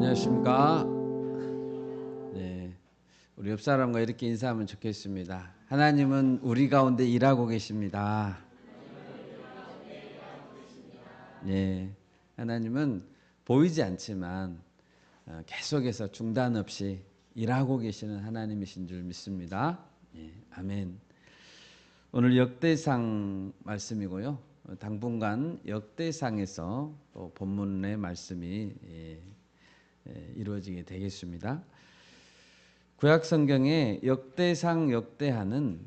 안녕하십니까? 네, 우리 옆 사람과 이렇게 인사하면 좋겠습니다. 하나님은 우리 가운데 일하고 계십니다. 네, 하나님은 보이지 않지만 계속해서 중단 없이 일하고 계시는 하나님이신 줄 믿습니다. 네, 아멘. 오늘 역대상 말씀이고요. 당분간 역대상에서 또 본문의 말씀이 이루어지게 되겠습니다. 구약 성경의 역대상 역대하는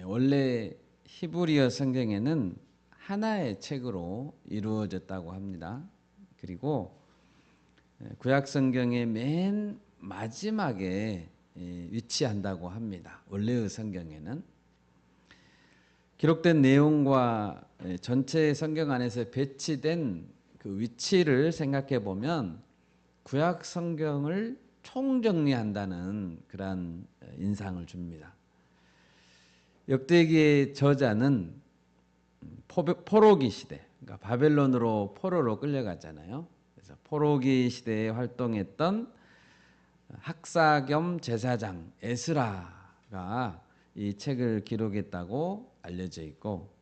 원래 히브리어 성경에는 하나의 책으로 이루어졌다고 합니다. 그리고 구약 성경의 맨 마지막에 위치한다고 합니다. 원래의 성경에는 기록된 내용과 전체 성경 안에서 배치된 그 위치를 생각해 보면 구약 성경을 총정리한다는 그러한 인상을 줍니다. 역대기의 저자는 포로기 시대, 그러니까 바벨론으로 포로로 끌려갔잖아요. 그래서 포로기 시대에 활동했던 학사 겸 제사장 에스라가 이 책을 기록했다고 알려져 있고,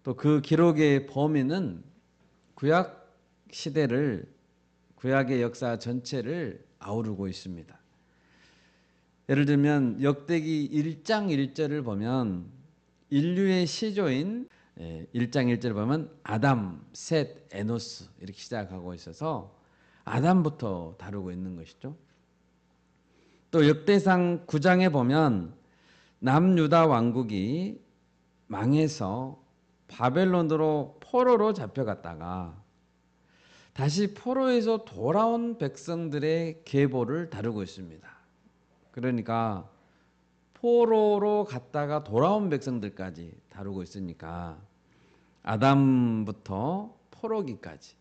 또 그 기록의 범위는 구약 시대를, 구약의 역사 전체를 아우르고 있습니다. 예를 들면 역대기 1장 1절을 보면 인류의 시조인 1장 1절을 보면 아담, 셋, 에노스 이렇게 시작하고 있어서 아담부터 다루고 있는 것이죠. 또 역대상 9장에 보면 남유다 왕국이 망해서 바벨론으로 포로로 잡혀갔다가 다시 포로에서 돌아온 백성들의 계보를 다루고 있습니다. 그러니까 포로로 갔다가 돌아온 백성들까지 다루고 있으니까 아담부터 포로기까지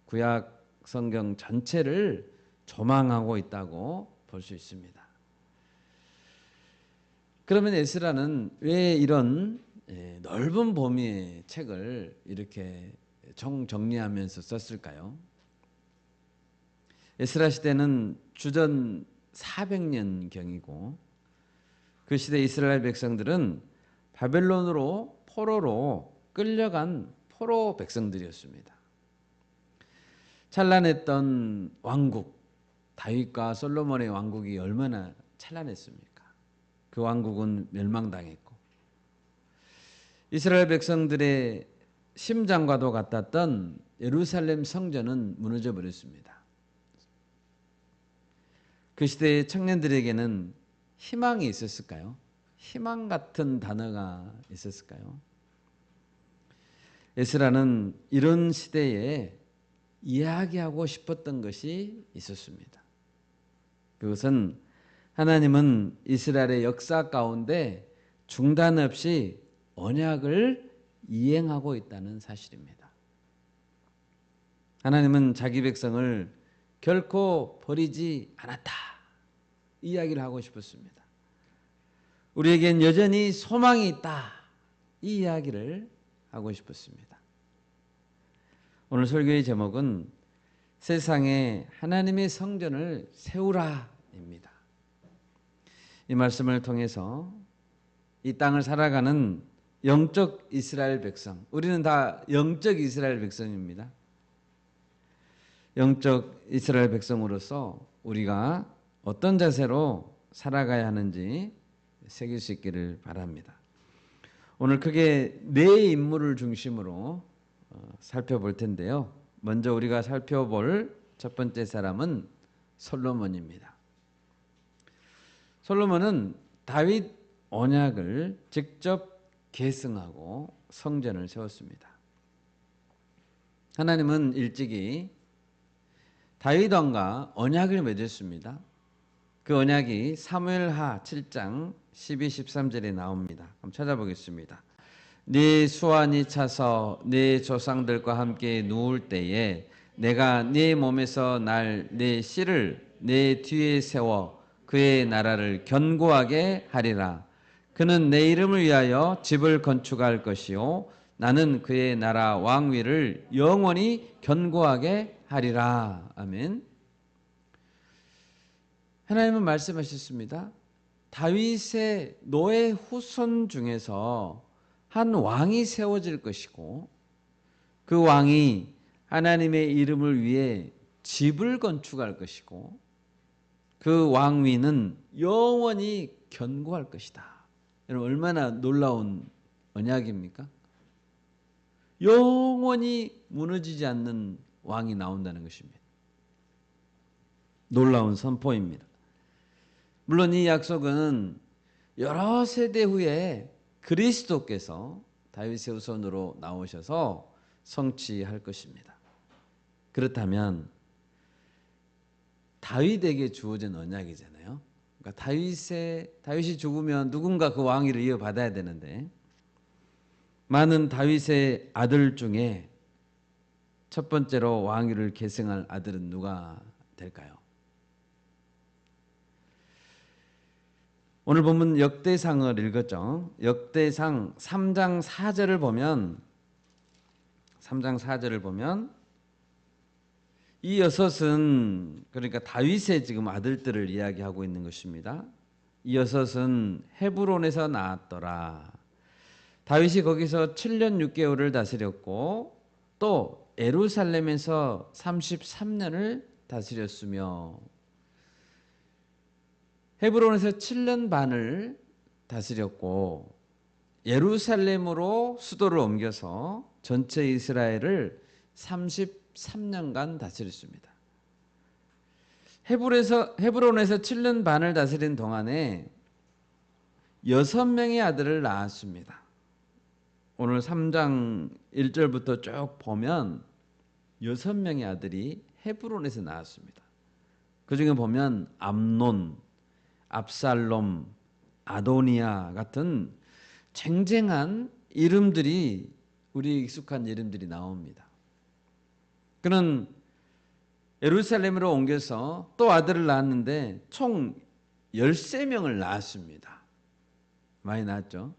구약 성경 전체를 조망하고 있다고 볼 수 있습니다. 그러면 에스라는 왜 이런 넓은 범위의 책을 이렇게 정리하면서 썼을까요? 에스라 시대는 주전 400년경이고 그 시대 이스라엘 백성들은 바벨론으로 포로로 끌려간 포로 백성들이었습니다. 찬란했던 왕국, 다윗과 솔로몬의 왕국이 얼마나 찬란했습니까? 그 왕국은 멸망당했고 이스라엘 백성들의 심장과도 같았던 예루살렘 성전은 무너져 버렸습니다. 그 시대의 청년들에게는 희망이 있었을까요? 희망 같은 단어가 있었을까요? 에스라는 이런 시대에 이야기하고 싶었던 것이 있었습니다. 그것은 하나님은 이스라엘의 역사 가운데 중단 없이 언약을 이행하고 있다는 사실입니다. 하나님은 자기 백성을 결코 버리지 않았다. 이 이야기를 하고 싶었습니다. 우리에겐 여전히 소망이 있다. 이 이야기를 하고 싶었습니다. 오늘 설교의 제목은 세상에 하나님의 성전을 세우라입니다. 이 말씀을 통해서 이 땅을 살아가는 영적 이스라엘 백성, 우리는 다 영적 이스라엘 백성입니다. 영적 이스라엘 백성으로서 우리가 어떤 자세로 살아가야 하는지 새길 수 있기를 바랍니다. 오늘 크게 네 인물을 중심으로 살펴볼 텐데요. 먼저 우리가 살펴볼 첫 번째 사람은 솔로몬입니다. 솔로몬은 다윗 언약을 직접 계승하고 성전을 세웠습니다. 하나님은 일찍이 다윗 왕과 언약을 맺었습니다. 그 언약이 사무엘하 7장 12, 13절에 나옵니다. 한번 찾아보겠습니다. 네 수완이 차서 네 조상들과 함께 누울 때에 내가 네 몸에서 날 네 씨를 네 뒤에 세워 그의 나라를 견고하게 하리라. 그는 내 이름을 위하여 집을 건축할 것이요 나는 그의 나라 왕위를 영원히 견고하게 하리라. 아멘. 하나님은 말씀하셨습니다. 다윗의 노예 후손 중에서 한 왕이 세워질 것이고 그 왕이 하나님의 이름을 위해 집을 건축할 것이고 그 왕위는 영원히 견고할 것이다. 여러분 얼마나 놀라운 언약입니까? 영원히 무너지지 않는 왕이 나온다는 것입니다. 놀라운 선포입니다. 물론 이 약속은 여러 세대 후에 그리스도께서 다윗의 후손으로 나오셔서 성취할 것입니다. 그렇다면 다윗에게 주어진 언약이잖아요. 그러니까 다윗이 죽으면 누군가 그 왕위를 이어받아야 되는데 많은 다윗의 아들 중에 첫 번째로 왕위를 계승할 아들은 누가 될까요? 오늘 본문 역대상을 읽었죠. 역대상 3장 4절을 보면 이 여섯은 그러니까 다윗의 지금 아들들을 이야기하고 있는 것입니다. 이 여섯은 헤브론에서 나왔더라. 다윗이 거기서 7년 6개월을 다스렸고 또 예루살렘에서 33년을 다스렸으며 헤브론에서 7년 반을 다스렸고 예루살렘으로 수도를 옮겨서 전체 이스라엘을 33년간 다스렸습니다. 헤브론에서 7년 반을 다스린 동안에 6명의 아들을 낳았습니다. 오늘 3장 1절부터 쭉 보면 6명의 아들이 헤브론에서 나왔습니다. 그 중에 보면 암논, 압살롬, 아도니아 같은 쟁쟁한 이름들이 우리 익숙한 이름들이 나옵니다. 그는 예루살렘으로 옮겨서 또 아들을 낳았는데 총 13명을 낳았습니다. 많이 낳았죠.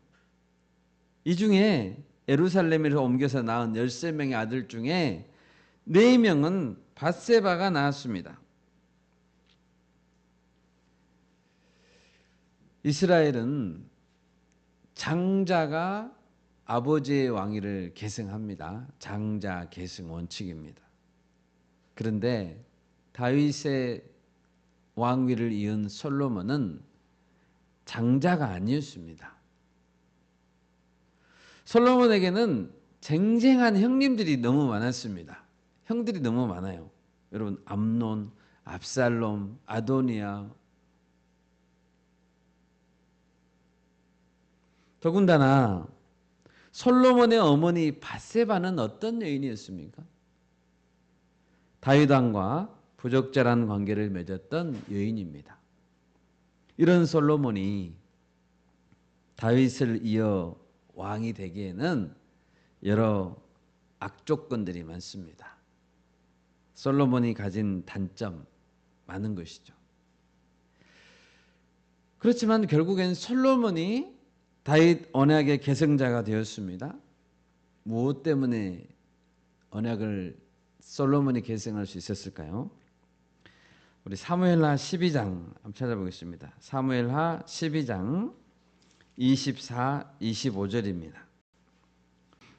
이 중에 예루살렘에서 옮겨서 낳은 13명의 아들 중에 4명은 밧세바가 낳았습니다. 이스라엘은 장자가 아버지의 왕위를 계승합니다. 장자 계승 원칙입니다. 그런데 다윗의 왕위를 이은 솔로몬은 장자가 아니었습니다. 솔로몬에게는 쟁쟁한 형님들이 너무 많았습니다. 형들이 너무 많아요. 여러분 암논, 압살롬, 아도니아. 더군다나 솔로몬의 어머니 밧세바는 어떤 여인이었습니까? 다윗 왕과 부적절한 관계를 맺었던 여인입니다. 이런 솔로몬이 다윗을 이어 왕이 되기에는 여러 악조건들이 많습니다. 솔로몬이 가진 단점 많은 것이죠. 그렇지만 결국엔 솔로몬이 다윗 언약의 계승자가 되었습니다. 무엇 때문에 언약을 솔로몬이 계승할 수 있었을까요? 우리 사무엘하 12장 한번 찾아보겠습니다. 사무엘하 12장 24, 25절입니다.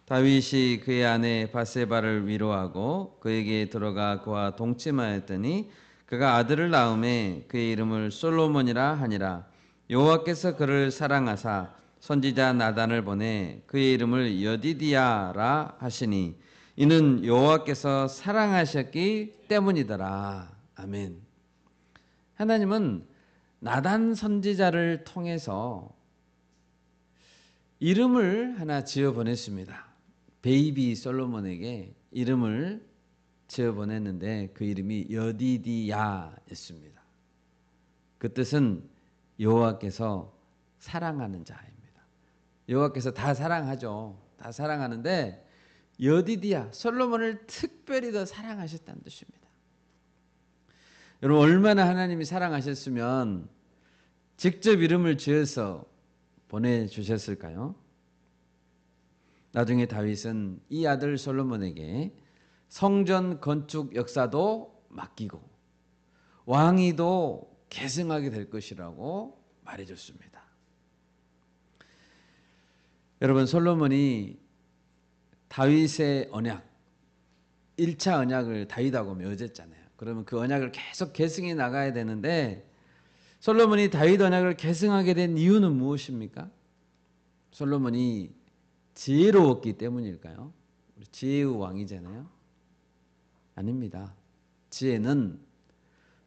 다윗이 그의 아내 밧세바를 위로하고 그에게 들어가 그와 동침하였더니 그가 아들을 낳음에 그의 이름을 솔로몬이라 하니라. 여호와께서 그를 사랑하사 선지자 나단을 보내 그의 이름을 여디디야라 하시니 이는 여호와께서 사랑하셨기 때문이더라. 아멘. 하나님은 나단 선지자를 통해서 이름을 하나 지어 보냈습니다. 베이비 솔로몬에게 이름을 지어 보냈는데 그 이름이 여디디야였습니다. 그 뜻은 여호와께서 사랑하는 자입니다. 여호와께서 다 사랑하죠. 다 사랑하는데 여디디야 솔로몬을 특별히 더 사랑하셨다는 뜻입니다. 여러분 얼마나 하나님이 사랑하셨으면 직접 이름을 지어서 보내주셨을까요? 나중에 다윗은 이 아들 솔로몬에게 성전 건축 역사도 맡기고 왕위도 계승하게 될 것이라고 말해줬습니다. 여러분, 솔로몬이 다윗의 언약, 1차 언약을 다윗하고 맺었잖아요. 그러면 그 언약을 계속 계승해 나가야 되는데 솔로몬이 다윗 언약을 계승하게 된 이유는 무엇입니까? 솔로몬이 지혜로웠기 때문일까요? 지혜의 왕이잖아요. 아닙니다. 지혜는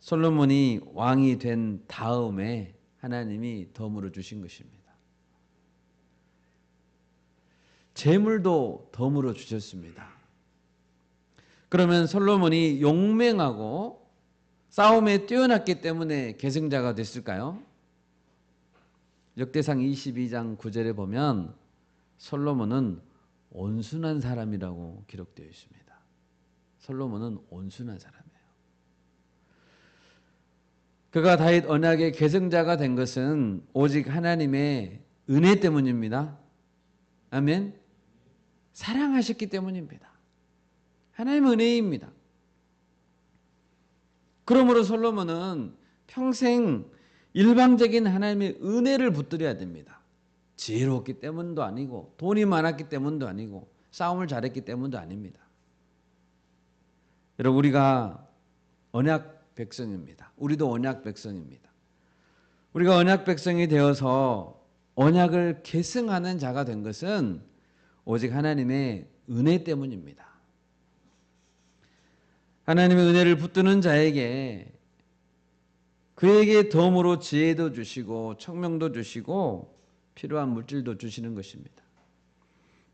솔로몬이 왕이 된 다음에 하나님이 덤으로 주신 것입니다. 재물도 덤으로 주셨습니다. 그러면 솔로몬이 용맹하고 싸움에 뛰어났기 때문에 계승자가 됐을까요? 역대상 22장 9절에 보면 솔로몬은 온순한 사람이라고 기록되어 있습니다. 솔로몬은 온순한 사람이에요. 그가 다윗 언약의 계승자가 된 것은 오직 하나님의 은혜 때문입니다. 아멘. 사랑하셨기 때문입니다. 하나님의 은혜입니다. 그러므로 솔로몬은 평생 일방적인 하나님의 은혜를 붙들어야 됩니다. 지혜로웠기 때문도 아니고 돈이 많았기 때문도 아니고 싸움을 잘했기 때문도 아닙니다. 여러분, 우리가 언약 백성입니다. 우리도 언약 백성입니다. 우리가 언약 백성이 되어서 언약을 계승하는 자가 된 것은 오직 하나님의 은혜 때문입니다. 하나님의 은혜를 붙드는 자에게 그에게 덤으로 지혜도 주시고 청명도 주시고 필요한 물질도 주시는 것입니다.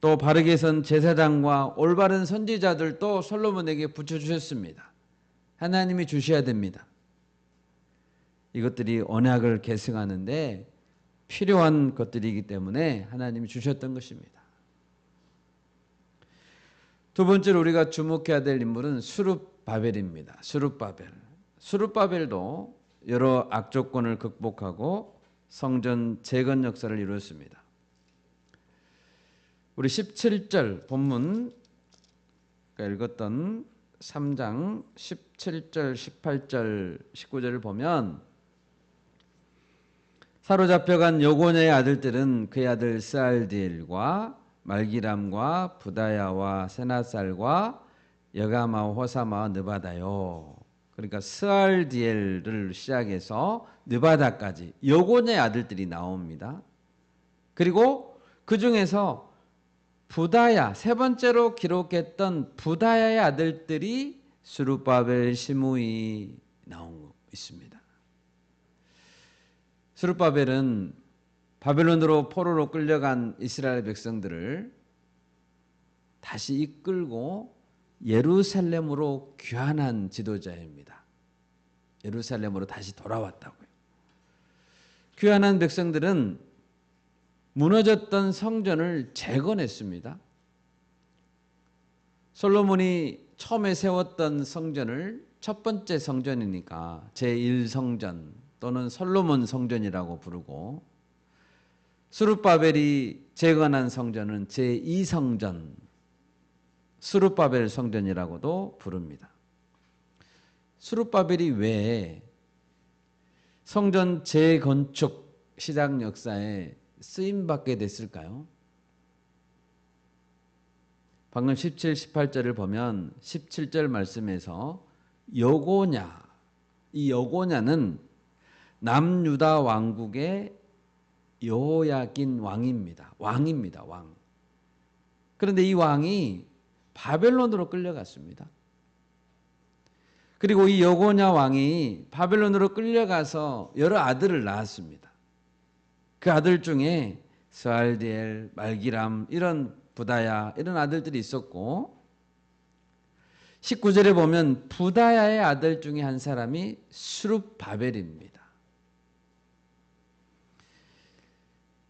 또 바르게 선 제사장과 올바른 선지자들도 솔로몬에게 붙여주셨습니다. 하나님이 주셔야 됩니다. 이것들이 언약을 계승하는데 필요한 것들이기 때문에 하나님이 주셨던 것입니다. 두 번째로 우리가 주목해야 될 인물은 스룹바벨입니다. 스룹바벨도 여러 악조건을 극복하고 성전 재건 역사를 이루었습니다. 우리 17절 본문 읽었던 3장 17절, 18절, 19절을 보면 사로잡혀간 여고냐의 아들들은 그의 아들 스알디엘과 말기람과 부다야와 세나살과 여가마와 호사마와 느바다요. 그러니까 스알디엘을 시작해서 느바다까지 여고냐의 아들들이 나옵니다. 그리고 그 중에서 부다야, 세 번째로 기록했던 부다야의 아들들이 스룹바벨, 시므이 나오고 있습니다. 스룹바벨은 바벨론으로 포로로 끌려간 이스라엘 백성들을 다시 이끌고 예루살렘으로 귀환한 지도자입니다. 예루살렘으로 다시 돌아왔다고요. 귀환한 백성들은 무너졌던 성전을 재건했습니다. 솔로몬이 처음에 세웠던 성전을 첫 번째 성전이니까 제1성전 또는 솔로몬 성전이라고 부르고, 스룹바벨이 재건한 성전은 제2성전 스룹바벨 성전이라고도 부릅니다. 스룹바벨이 왜 성전 재건축 시작 역사에 쓰임받게 됐을까요? 방금 17, 18절을 보면 17절 말씀에서 여고냐, 이 여고냐는 남유다 왕국의 여호야긴 왕입니다. 왕. 그런데 이 왕이 바벨론으로 끌려갔습니다. 그리고 이 여고냐 왕이 바벨론으로 끌려가서 여러 아들을 낳았습니다. 그 아들 중에 스알디엘, 말기람, 이런 부다야, 이런 아들들이 있었고, 19절에 보면 부다야의 아들 중에 한 사람이 스룹바벨입니다.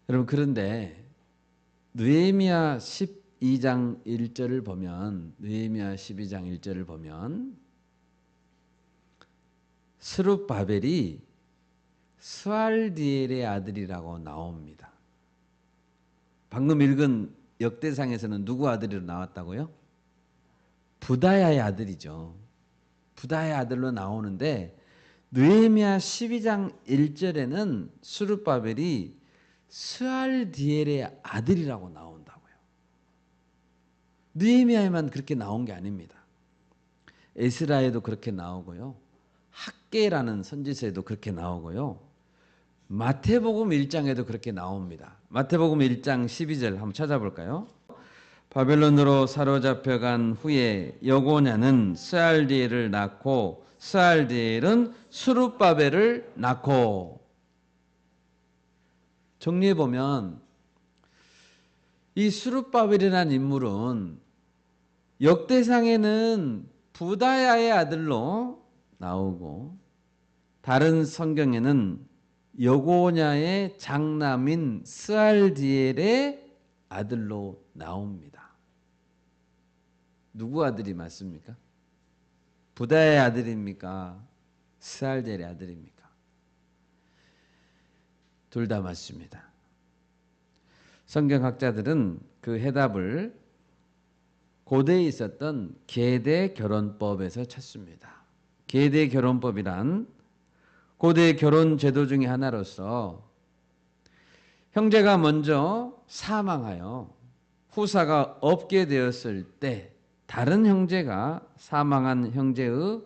여러분, 그런데 느헤미야 12장 1절을 보면, 느헤미야 12장 1절을 보면 스룹바벨이 스알디엘의 아들이라고 나옵니다. 방금 읽은 역대상에서는 누구 아들로 나왔다고요? 부다야의 아들이죠. 부다야의 아들로 나오는데 느헤미야 12장 1절에는 스룹바벨이 스알디엘의 아들이라고 나온다고요. 느헤미야에만 그렇게 나온 게 아닙니다. 에스라에도 그렇게 나오고요. 학개라는 선지서에도 그렇게 나오고요. 마태복음 1장에도 그렇게 나옵니다. 마태복음 1장 12절 한번 찾아볼까요? 바벨론으로 사로잡혀간 후에 여고냐는 스알디엘을 낳고 스알디엘은 스룹바벨을 낳고. 정리해 보면 이 스룹바벨이라는 인물은 역대상에는 부다야의 아들로 나오고 다른 성경에는 여고냐의 장남인 스알디엘의 아들로 나옵니다. 누구 아들이 맞습니까? 부다야의 아들입니까? 스알디엘의 아들입니까? 둘 다 맞습니다. 성경학자들은 그 해답을 고대에 있었던 계대 결혼법에서 찾습니다. 계대 결혼법이란 고대 결혼 제도 중에 하나로서 형제가 먼저 사망하여 후사가 없게 되었을 때 다른 형제가 사망한 형제의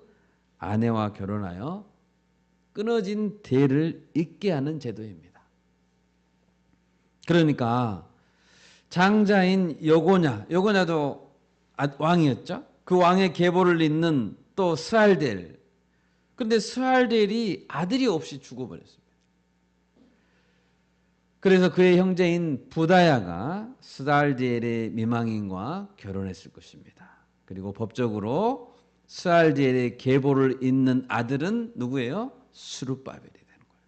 아내와 결혼하여 끊어진 대를 잇게 하는 제도입니다. 그러니까 장자인 여고냐도 왕이었죠. 그 왕의 계보를 잇는 또 스알델. 그런데 스알델이 아들이 없이 죽어버렸습니다. 그래서 그의 형제인 부다야가 스알디엘의 미망인과 결혼했을 것입니다. 그리고 법적으로 스알디엘의 계보를 잇는 아들은 누구예요? 스룹바벨이 되는 거예요.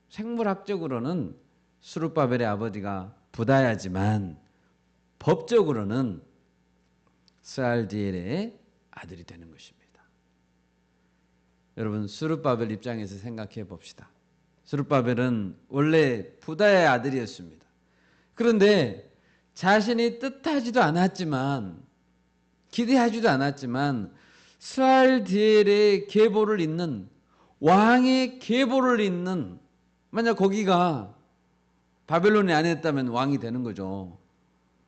생물학적으로는 스룹바벨의 아버지가 부다야지만 법적으로는 스알디엘의 아들이 되는 것입니다. 여러분, 스룹바벨 입장에서 생각해 봅시다. 스룹바벨은 원래 부다야의 아들이었습니다. 그런데 자신이 뜻하지도 않았지만 기대하지도 않았지만 스알디엘의 계보를 잇는 왕의 계보를 잇는, 만약 거기가 바벨론이 아니었다면 왕이 되는 거죠.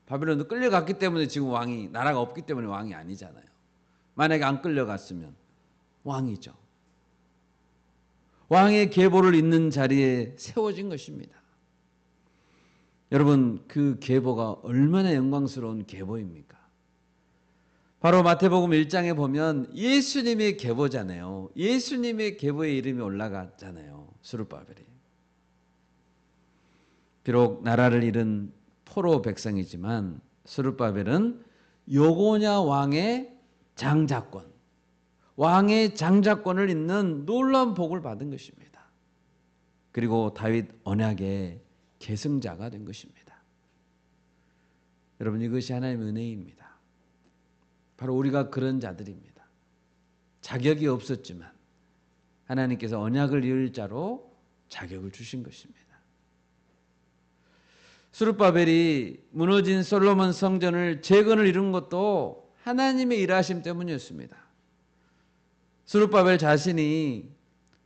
바벨론도 끌려갔기 때문에 지금 왕이, 나라가 없기 때문에 왕이 아니잖아요. 만약에 안 끌려갔으면 왕이죠. 왕의 계보를 잇는 자리에 세워진 것입니다. 여러분, 그 계보가 얼마나 영광스러운 계보입니까? 바로 마태복음 1장에 보면 예수님의 계보잖아요. 예수님의 계보의 이름이 올라갔잖아요. 스룹바벨이. 비록 나라를 잃은 포로 백성이지만 스룹바벨은 여고냐 왕의 장자권, 왕의 장자권을 잇는 놀라운 복을 받은 것입니다. 그리고 다윗 언약의 계승자가 된 것입니다. 여러분, 이것이 하나님의 은혜입니다. 바로 우리가 그런 자들입니다. 자격이 없었지만 하나님께서 언약을 이을 자로 자격을 주신 것입니다. 스룹바벨이 무너진 솔로몬 성전을 재건을 이룬 것도 하나님의 일하심 때문이었습니다. 스룹바벨 자신이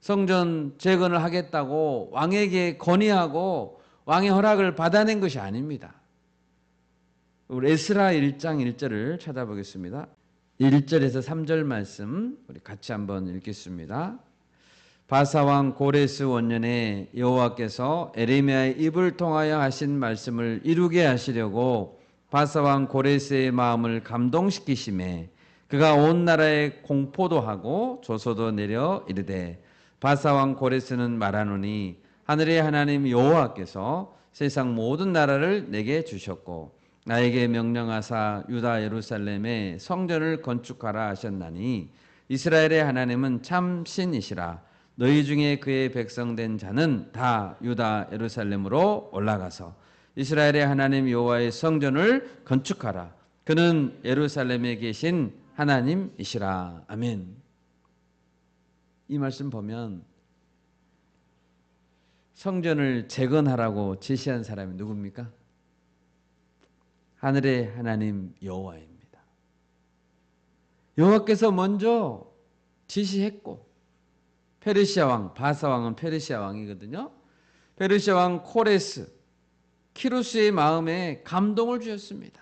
성전 재건을 하겠다고 왕에게 건의하고 왕의 허락을 받아낸 것이 아닙니다. 우리 에스라 1장 1절을 찾아보겠습니다. 1절에서 3절 말씀 우리 같이 한번 읽겠습니다. 바사왕 고레스 원년에 여호와께서 에레미야의 입을 통하여 하신 말씀을 이루게 하시려고 바사왕 고레스의 마음을 감동시키심에 그가 온 나라에 공포도 하고 조소도 내려 이르되 바사왕 고레스는 말하노니 하늘의 하나님 여호와께서 세상 모든 나라를 내게 주셨고 나에게 명령하사 유다 예루살렘에 성전을 건축하라 하셨나니 이스라엘의 하나님은 참 신이시라. 너희 중에 그의 백성된 자는 다 유다 예루살렘으로 올라가서 이스라엘의 하나님 여호와의 성전을 건축하라. 그는 예루살렘에 계신 하나님이시라. 아멘. 이 말씀 보면 성전을 재건하라고 지시한 사람이 누굽니까? 하늘의 하나님 여호와입니다. 여호와께서 먼저 지시했고 페르시아 왕, 바사 왕은 페르시아 왕이거든요. 페르시아 왕 코레스, 키루스의 마음에 감동을 주셨습니다.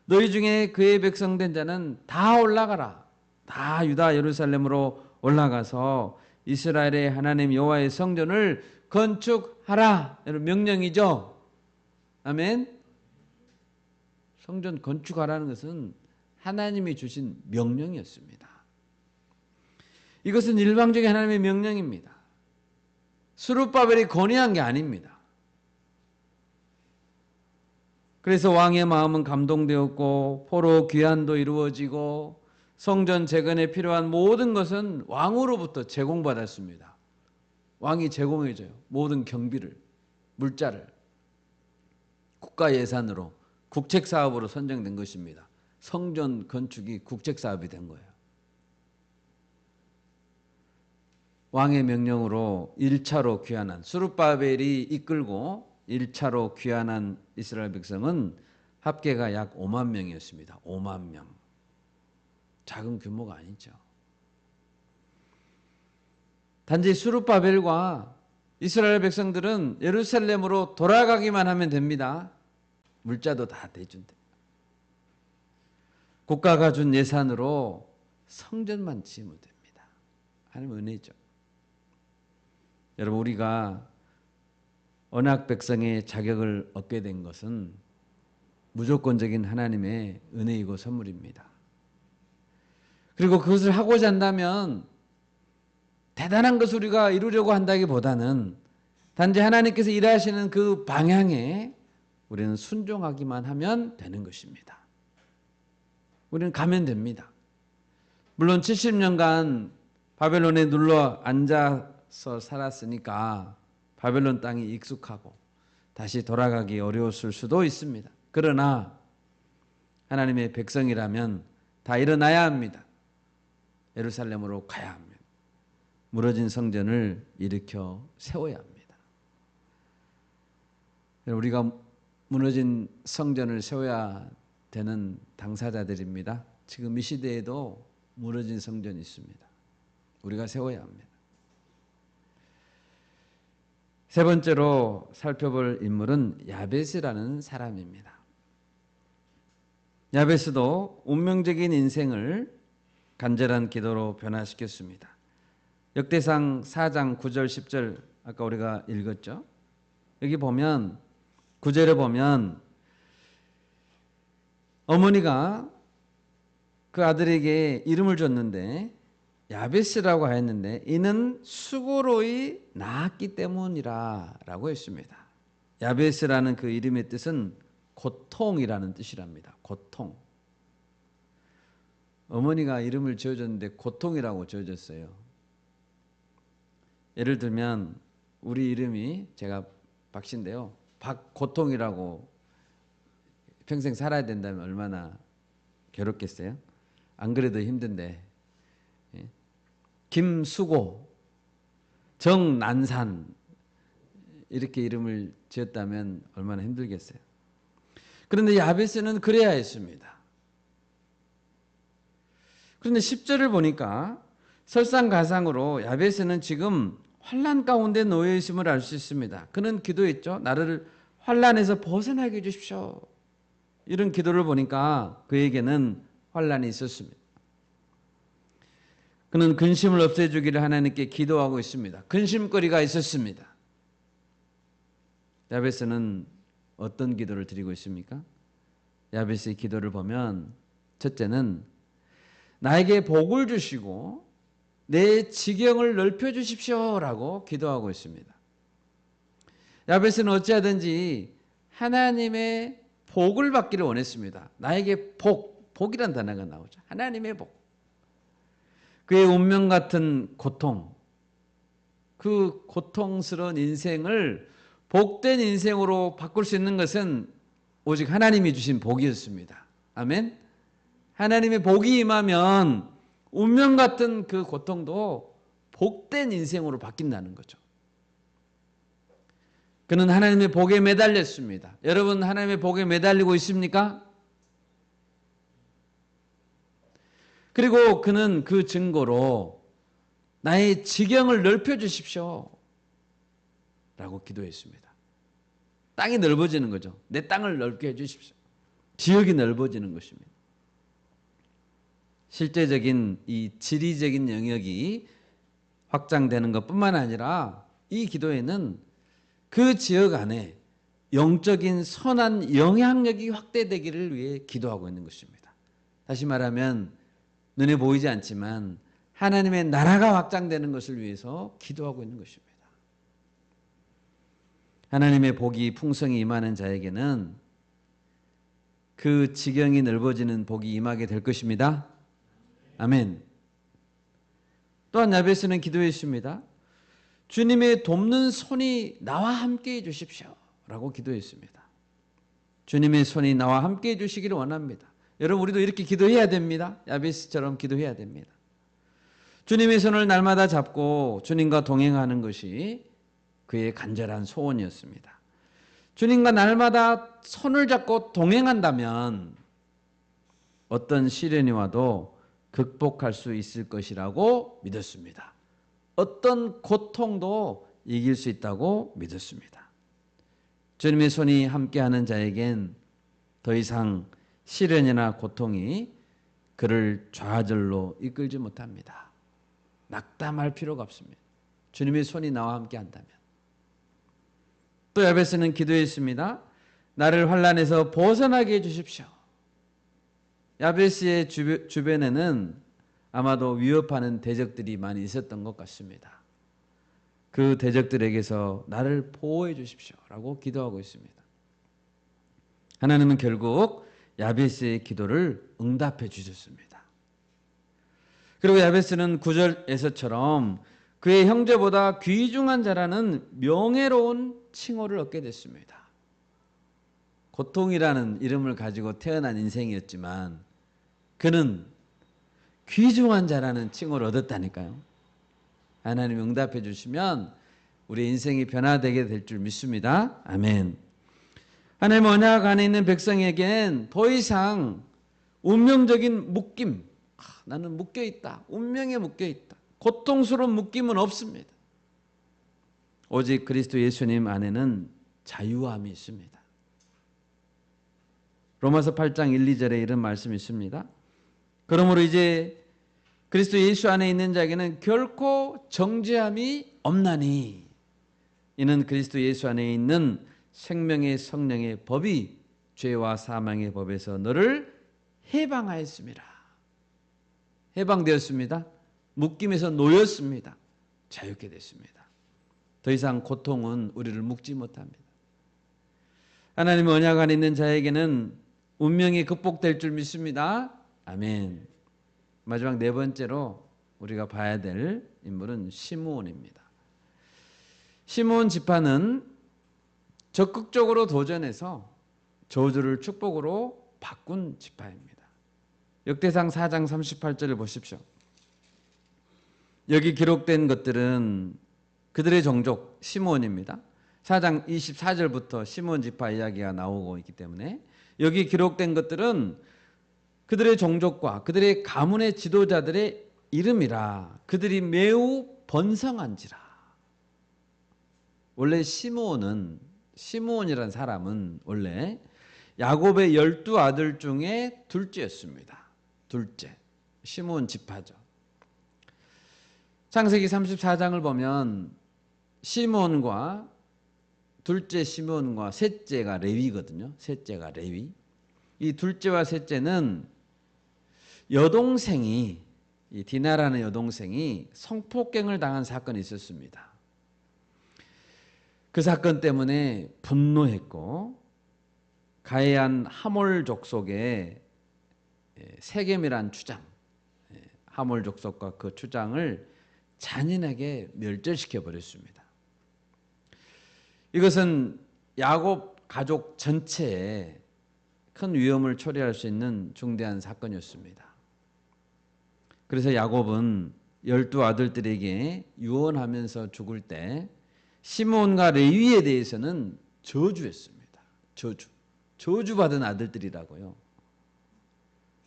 너희 중에 그의 백성된 자는 다 올라가라. 다 유다 예루살렘으로 올라가서 이스라엘의 하나님 여호와의 성전을 건축하라. 이런 명령이죠. 아멘. 성전 건축하라는 것은 하나님이 주신 명령이었습니다. 이것은 일방적인 하나님의 명령입니다. 스룹바벨이 건의한 게 아닙니다. 그래서 왕의 마음은 감동되었고 포로 귀환도 이루어지고 성전 재건에 필요한 모든 것은 왕으로부터 제공받았습니다. 왕이 제공해줘요. 모든 경비를, 물자를 국가 예산으로 국책 사업으로 선정된 것입니다. 성전 건축이 국책 사업이 된 거예요. 왕의 명령으로 1차로 귀환한 스룹바벨이 이끌고 1차로 귀환한 이스라엘 백성은 합계가 약 5만 명이었습니다. 5만 명. 작은 규모가 아니죠. 단지 스룹바벨과 이스라엘 백성들은 예루살렘으로 돌아가기만 하면 됩니다. 물자도 다 대준대. 국가가 준 예산으로 성전만 지으면 됩니다. 하나님 은혜죠. 여러분, 우리가 언약 백성의 자격을 얻게 된 것은 무조건적인 하나님의 은혜이고 선물입니다. 그리고 그것을 하고자 한다면 대단한 것을 우리가 이루려고 한다기보다는 단지 하나님께서 일하시는 그 방향에 우리는 순종하기만 하면 되는 것입니다. 우리는 가면 됩니다. 물론 70년간 바벨론에 눌러 앉아서 살았으니까 바벨론 땅이 익숙하고 다시 돌아가기 어려웠을 수도 있습니다. 그러나 하나님의 백성이라면 다 일어나야 합니다. 예루살렘으로 가야 합니다. 무너진 성전을 일으켜 세워야 합니다. 우리가 무너진 성전을 세워야 되는 당사자들입니다. 지금 이 시대에도 무너진 성전이 있습니다. 우리가 세워야 합니다. 세 번째로 살펴볼 인물은 야베스라는 사람입니다. 야베스도 운명적인 인생을 간절한 기도로 변화시켰습니다. 역대상 4장 9절 10절 아까 우리가 읽었죠. 여기 보면 9절에 보면 어머니가 그 아들에게 이름을 줬는데 야베스라고 하였는데 이는 수고로이 낳았기 때문이라 라고 했습니다. 야베스라는 그 이름의 뜻은 고통이라는 뜻이랍니다. 고통. 어머니가 이름을 지어줬는데 고통이라고 지어줬어요. 예를 들면 우리 이름이 제가 박씨인데요. 박고통이라고 평생 살아야 된다면 얼마나 괴롭겠어요? 안 그래도 힘든데 김수고, 정난산 이렇게 이름을 지었다면 얼마나 힘들겠어요. 그런데 야베스는 그래야 했습니다. 그런데 10절을 보니까 설상가상으로 야베스는 지금 환난 가운데 놓여 있음을 알 수 있습니다. 그는 기도했죠. 나를 환난에서 벗어나게 해주십시오. 이런 기도를 보니까 그에게는 환난이 있었습니다. 그는 근심을 없애주기를 하나님께 기도하고 있습니다. 근심거리가 있었습니다. 야베스는 어떤 기도를 드리고 있습니까? 야베스의 기도를 보면 첫째는 나에게 복을 주시고 내 지경을 넓혀주십시오라고 기도하고 있습니다. 야베스는 어찌하든지 하나님의 복을 받기를 원했습니다. 나에게 복이란 단어가 나오죠. 하나님의 복. 그의 운명 같은 고통, 그 고통스러운 인생을 복된 인생으로 바꿀 수 있는 것은 오직 하나님이 주신 복이었습니다. 아멘. 하나님의 복이 임하면 운명 같은 그 고통도 복된 인생으로 바뀐다는 거죠. 그는 하나님의 복에 매달렸습니다. 여러분 하나님의 복에 매달리고 있습니까? 그리고 그는 그 증거로 나의 지경을 넓혀 주십시오 라고 기도했습니다. 땅이 넓어지는 거죠. 내 땅을 넓게 해주십시오. 지역이 넓어지는 것입니다. 실제적인 이 지리적인 영역이 확장되는 것뿐만 아니라 이 기도에는 그 지역 안에 영적인 선한 영향력이 확대되기를 위해 기도하고 있는 것입니다. 다시 말하면 눈에 보이지 않지만 하나님의 나라가 확장되는 것을 위해서 기도하고 있는 것입니다. 하나님의 복이 풍성히 임하는 자에게는 그 지경이 넓어지는 복이 임하게 될 것입니다. 아멘. 또한 야베스는 기도했습니다. 주님의 돕는 손이 나와 함께 해 주십시오 라고 기도했습니다. 주님의 손이 나와 함께 해 주시기를 원합니다. 여러분, 우리도 이렇게 기도해야 됩니다. 야베스처럼 기도해야 됩니다. 주님의 손을 날마다 잡고 주님과 동행하는 것이 그의 간절한 소원이었습니다. 주님과 날마다 손을 잡고 동행한다면 어떤 시련이 와도 극복할 수 있을 것이라고 믿었습니다. 어떤 고통도 이길 수 있다고 믿었습니다. 주님의 손이 함께하는 자에겐 더 이상 시련이나 고통이 그를 좌절로 이끌지 못합니다. 낙담할 필요가 없습니다. 주님의 손이 나와 함께한다면. 또 야베스는 기도했습니다. 나를 환난에서 벗어나게 해주십시오. 야베스의 주변에는 아마도 위협하는 대적들이 많이 있었던 것 같습니다. 그 대적들에게서 나를 보호해 주십시오 라고 기도하고 있습니다. 하나님은 결국 야베스의 기도를 응답해 주셨습니다. 그리고 야베스는 9절에서처럼 그의 형제보다 귀중한 자라는 명예로운 칭호를 얻게 됐습니다. 고통이라는 이름을 가지고 태어난 인생이었지만 그는 귀중한 자라는 칭호를 얻었다니까요. 하나님 응답해 주시면 우리 인생이 변화되게 될 줄 믿습니다. 아멘. 하나님 언약 안에 있는 백성에겐 더 이상 운명적인 묶임, 나는 묶여있다, 운명에 묶여있다, 고통스러운 묶임은 없습니다. 오직 그리스도 예수님 안에는 자유함이 있습니다. 로마서 8장 1, 2절에 이런 말씀이 있습니다. 그러므로 이제 그리스도 예수 안에 있는 자에게는 결코 정죄함이 없나니 이는 그리스도 예수 안에 있는 생명의 성령의 법이 죄와 사망의 법에서 너를 해방하였습니다. 해방되었습니다. 묶임에서 놓였습니다. 자유케 됐습니다. 더 이상 고통은 우리를 묶지 못합니다. 하나님의 언약 안에 있는 자에게는 운명이 극복될 줄 믿습니다. 아멘. 마지막 네 번째로 우리가 봐야 될 인물은 시므온입니다. 시므온 지파는 적극적으로 도전해서 저주를 축복으로 바꾼 지파입니다. 역대상 4장 38절을 보십시오. 여기 기록된 것들은 그들의 종족 시므온입니다. 4장 24절부터 시므온 지파 이야기가 나오고 있기 때문에 여기 기록된 것들은 그들의 종족과 그들의 가문의 지도자들의 이름이라 그들이 매우 번성한지라. 원래 시므온이라는 사람은 원래 야곱의 12아들 중에 둘째였습니다. 둘째. 시므온 지파죠. 창세기 34장을 보면 시므온과 둘째 시므온과 셋째가 레위거든요. 셋째가 레위. 이 둘째와 셋째는 여동생이 이 디나라는 여동생이 성폭행을 당한 사건이 있었습니다. 그 사건 때문에 분노했고 가해한 하몰 족속의 세겜이란 추장, 하몰 족속과 그 추장을 잔인하게 멸절시켜 버렸습니다. 이것은 야곱 가족 전체에 큰 위험을 초래할 수 있는 중대한 사건이었습니다. 그래서 야곱은 12아들들에게 유언하면서 죽을 때 시므온과 레위에 대해서는 저주했습니다. 저주받은 아들들이라고요.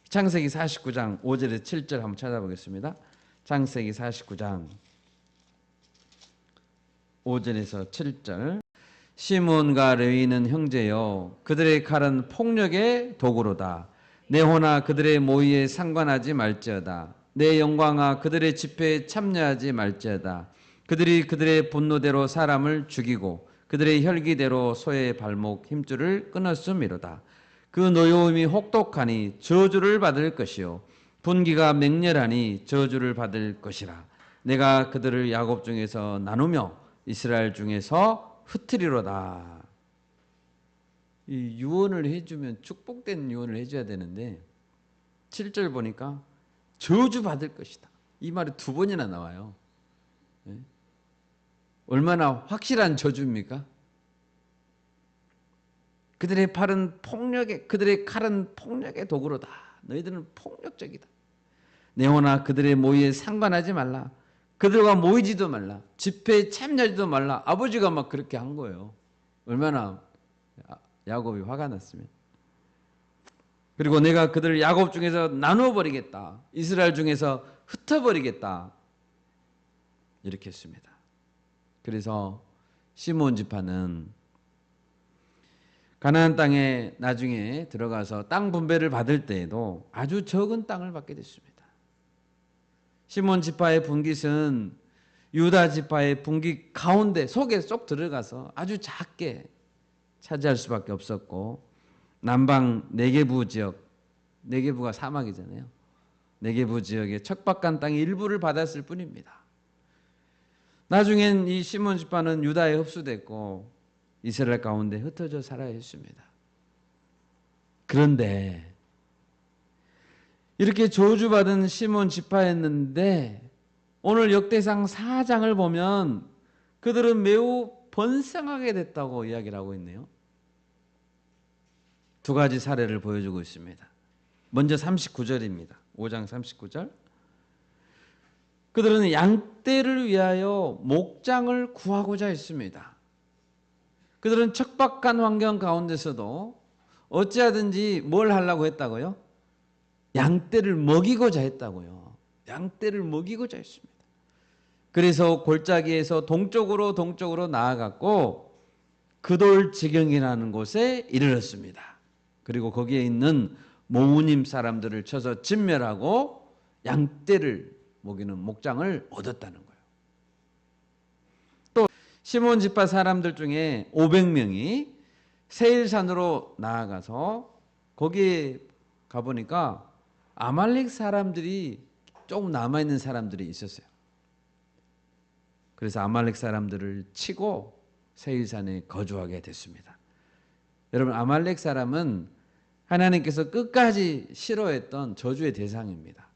창세기 49장 5절에서 7절 한번 찾아보겠습니다. 창세기 49장 5절에서 7절. 시몬과 레위는 형제여, 그들의 칼은 폭력의 도구로다. 내 호나 그들의 모의에 상관하지 말지어다. 내 영광아 그들의 집회에 참여하지 말지어다. 그들이 그들의 분노대로 사람을 죽이고 그들의 혈기대로 소의 발목 힘줄을 끊었음이로다. 그 노여움이 혹독하니 저주를 받을 것이요 분기가 맹렬하니 저주를 받을 것이라. 내가 그들을 야곱 중에서 나누며 이스라엘 중에서 흩트리로다. 이 유언을 해주면 축복된 유언을 해줘야 되는데 7절 보니까 저주 받을 것이다. 이 말이 두 번이나 나와요. 네? 얼마나 확실한 저주입니까? 그들의 칼은 폭력의 도구로다. 너희들은 폭력적이다. 내 호나 그들의 모의에 상관하지 말라. 그들과 모이지도 말라. 집회에 참여하지도 말라. 아버지가 막 그렇게 한 거예요. 얼마나 야곱이 화가 났으면. 그리고 내가 그들을 야곱 중에서 나누어 버리겠다. 이스라엘 중에서 흩어버리겠다. 이렇게 했습니다. 그래서 시몬 지파는 가나안 땅에 나중에 들어가서 땅 분배를 받을 때에도 아주 적은 땅을 받게 됐습니다. 시몬 지파의 분깃은 유다 지파의 분깃 가운데 속에 쏙 들어가서 아주 작게 차지할 수밖에 없었고, 남방 네게부 지역, 네게부가 사막이잖아요. 네게부 지역의 척박한 땅의 일부를 받았을 뿐입니다. 나중엔 이 시몬 지파는 유다에 흡수됐고 이스라엘 가운데 흩어져 살아야 했습니다. 그런데 이렇게 저주받은 시몬 지파였는데 오늘 역대상 4장을 보면 그들은 매우 번성하게 됐다고 이야기를 하고 있네요. 두 가지 사례를 보여주고 있습니다. 먼저 39절입니다. 5장 39절. 그들은 양떼를 위하여 목장을 구하고자 했습니다. 그들은 척박한 환경 가운데서도 어찌하든지 뭘 하려고 했다고요? 양떼를 먹이고자 했다고요. 양떼를 먹이고자 했습니다. 그래서 골짜기에서 동쪽으로 나아갔고 그돌지경이라는 곳에 이르렀습니다. 그리고 거기에 있는 모우님 사람들을 쳐서 진멸하고 양떼를 먹이는 목장을 얻었다는 거예요. 또 시몬 지파 사람들 중에 500명이 세일산으로 나아가서 거기에 가보니까 아말렉 사람들이 조금 남아있는 사람들이 있었어요. 그래서 아말렉 사람들을 치고 세일산에 거주하게 됐습니다. 여러분, 아말렉 사람은 하나님께서 끝까지 싫어했던 저주의 대상입니다.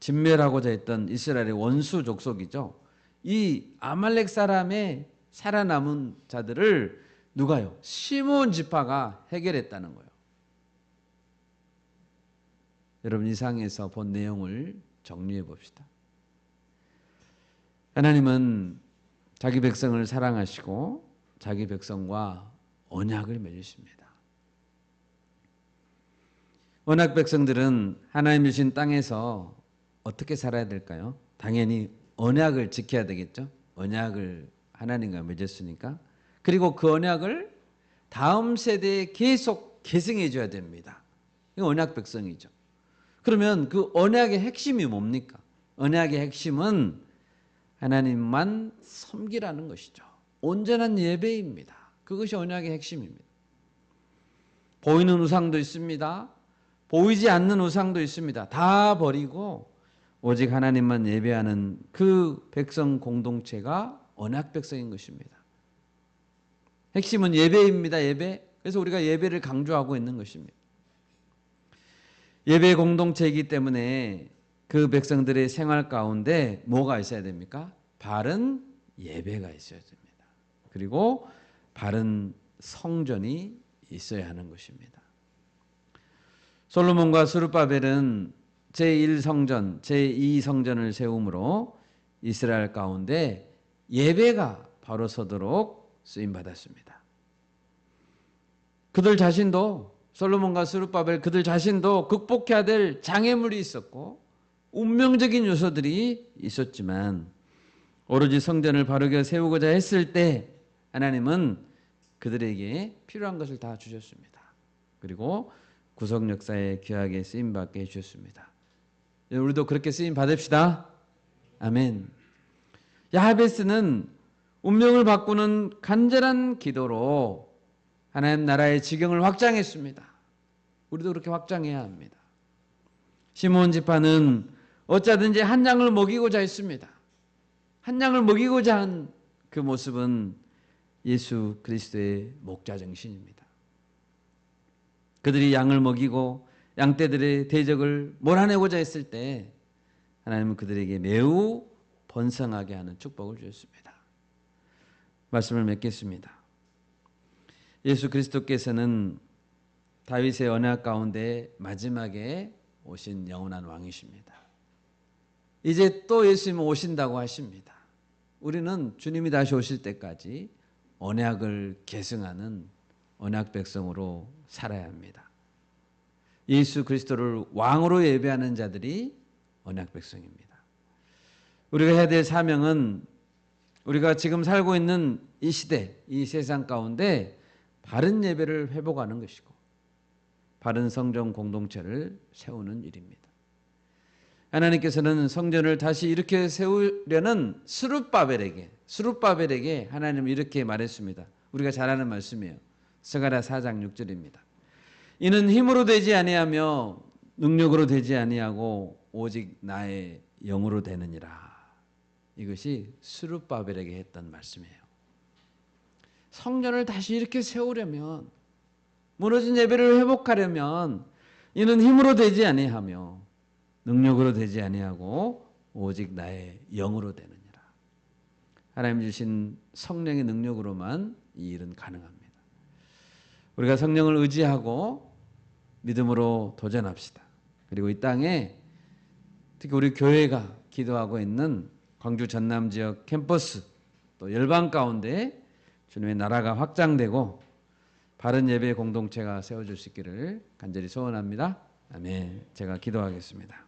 진멸하고자 했던 이스라엘의 원수 족속이죠. 이 아말렉 사람의 살아남은 자들을 누가요? 시몬 지파가 해결했다는 거예요. 여러분, 이 상에서 본 내용을 정리해 봅시다. 하나님은 자기 백성을 사랑하시고 자기 백성과 언약을 맺으십니다. 언약 백성들은 하나님 주신 땅에서 어떻게 살아야 될까요? 당연히 언약을 지켜야 되겠죠. 언약을 하나님과 맺었으니까. 그리고 그 언약을 다음 세대에 계속 계승해 줘야 됩니다. 이거 언약 백성이죠. 그러면 그 언약의 핵심이 뭡니까? 언약의 핵심은 하나님만 섬기라는 것이죠. 온전한 예배입니다. 그것이 언약의 핵심입니다. 보이는 우상도 있습니다. 보이지 않는 우상도 있습니다. 다 버리고 오직 하나님만 예배하는 그 백성 공동체가 언약 백성인 것입니다. 핵심은 예배입니다. 예배. 그래서 우리가 예배를 강조하고 있는 것입니다. 예배 공동체이기 때문에 그 백성들의 생활 가운데 뭐가 있어야 됩니까? 바른 예배가 있어야 됩니다. 그리고 바른 성전이 있어야 하는 것입니다. 솔로몬과 스룹바벨은 제1성전, 제2성전을 세움으로 이스라엘 가운데 예배가 바로 서도록 쓰임받았습니다. 그들 자신도, 솔로몬과 스룹바벨 그들 자신도 극복해야 될 장애물이 있었고 운명적인 요소들이 있었지만 오로지 성전을 바르게 세우고자 했을 때 하나님은 그들에게 필요한 것을 다 주셨습니다. 그리고 구속 역사에 귀하게 쓰임 받게 해주셨습니다. 우리도 그렇게 쓰임 받읍시다. 아멘. 야베스는 운명을 바꾸는 간절한 기도로 하나님 나라의 지경을 확장했습니다. 우리도 그렇게 확장해야 합니다. 시몬 지파는 어쩌든지 한 양을 먹이고자 했습니다. 한 양을 먹이고자 한 그 모습은 예수 그리스도의 목자 정신입니다. 그들이 양을 먹이고 양떼들의 대적을 몰아내고자 했을 때 하나님은 그들에게 매우 번성하게 하는 축복을 주셨습니다. 말씀을 맺겠습니다. 예수 그리스도께서는 다윗의 언약 가운데 마지막에 오신 영원한 왕이십니다. 이제 또 예수님은 오신다고 하십니다. 우리는 주님이 다시 오실 때까지 언약을 계승하는 언약 백성으로 살아야 합니다. 예수 그리스도를 왕으로 예배하는 자들이 언약 백성입니다. 우리가 해야 될 사명은 우리가 지금 살고 있는 이 시대, 이 세상 가운데 바른 예배를 회복하는 것이고 바른 성전 공동체를 세우는 일입니다. 하나님께서는 성전을 다시 이렇게 세우려는 스룹바벨에게 하나님은 이렇게 말했습니다. 우리가 잘 아는 말씀이에요. 스가랴 4장 6절입니다. 이는 힘으로 되지 아니하며 능력으로 되지 아니하고 오직 나의 영으로 되느니라. 이것이 스룹바벨에게 했던 말씀이에요. 성전을 다시 이렇게 세우려면, 무너진 예배를 회복하려면 이는 힘으로 되지 아니하며 능력으로 되지 아니하고 오직 나의 영으로 되느니라. 하나님 주신 성령의 능력으로만 이 일은 가능합니다. 우리가 성령을 의지하고 믿음으로 도전합시다. 그리고 이 땅에 특히 우리 교회가 기도하고 있는 광주 전남 지역 캠퍼스 또 열방 가운데 주님의 나라가 확장되고 바른 예배 공동체가 세워질 수 있기를 간절히 소원합니다. 아멘. 제가 기도하겠습니다.